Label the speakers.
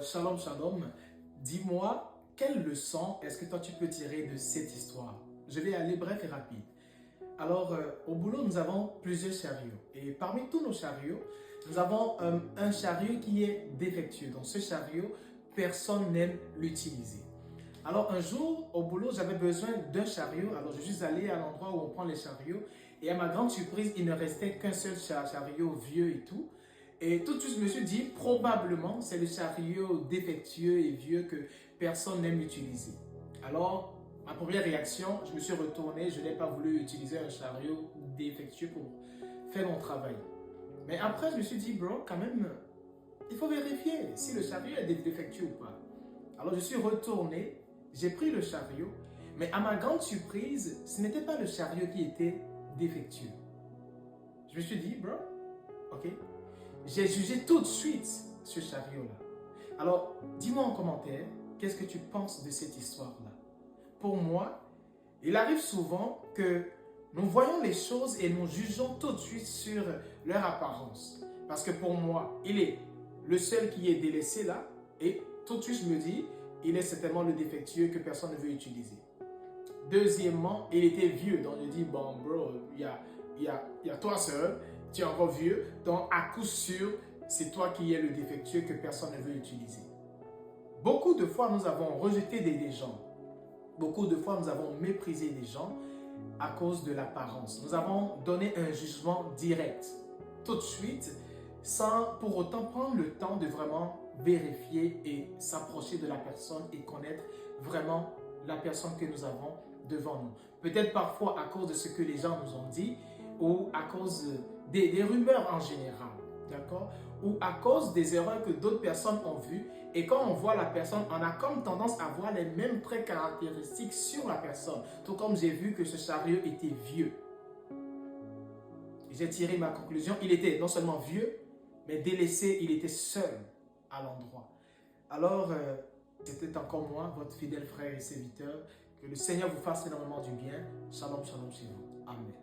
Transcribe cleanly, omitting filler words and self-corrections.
Speaker 1: Shalom, shalom. Dis-moi, quelle leçon est-ce que toi tu peux tirer de cette histoire? Je vais aller bref et rapide. Alors, au boulot, nous avons plusieurs chariots. Et parmi tous nos chariots, nous avons un chariot qui est défectueux. Dans ce chariot, personne n'aime l'utiliser. Alors, un jour, au boulot, j'avais besoin d'un chariot. Alors, je suis allé à l'endroit où on prend les chariots. Et à ma grande surprise, il ne restait qu'un seul chariot vieux et tout. Et tout de suite, je me suis dit, probablement, c'est le chariot défectueux et vieux que personne n'aime utiliser. Alors, ma première réaction, je me suis retourné, je n'ai pas voulu utiliser un chariot défectueux pour faire mon travail. Mais après, je me suis dit, bro, quand même, il faut vérifier si le chariot est défectueux ou pas. Alors, je suis retourné, j'ai pris le chariot, mais à ma grande surprise, ce n'était pas le chariot qui était défectueux. Je me suis dit, bro, ok, j'ai jugé tout de suite ce chariot-là. Alors, dis-moi en commentaire, qu'est-ce que tu penses de cette histoire-là? Pour moi, il arrive souvent que nous voyons les choses et nous jugeons tout de suite sur leur apparence. Parce que pour moi, il est le seul qui est délaissé là, et tout de suite je me dis, il est certainement le défectueux que personne ne veut utiliser. Deuxièmement, il était vieux, donc je dis, bon bro, il y a toi seul, tu es encore vieux, donc à coup sûr, c'est toi qui es le défectueux que personne ne veut utiliser. Beaucoup de fois, nous avons rejeté des gens. Beaucoup de fois, nous avons méprisé des gens à cause de l'apparence. Nous avons donné un jugement direct, tout de suite, sans pour autant prendre le temps de vraiment vérifier et s'approcher de la personne et connaître vraiment la personne que nous avons devant nous. Peut-être parfois à cause de ce que les gens nous ont dit ou à cause des rumeurs en général, d'accord? Ou à cause des erreurs que d'autres personnes ont vues. Et quand on voit la personne, on a comme tendance à voir les mêmes traits caractéristiques sur la personne. Tout comme j'ai vu que ce chariot était vieux. J'ai tiré ma conclusion. Il était non seulement vieux, mais délaissé, il était seul à l'endroit. Alors, c'était encore moi, votre fidèle frère et serviteur. Que le Seigneur vous fasse énormément du bien. Shalom, shalom chez vous. Amen.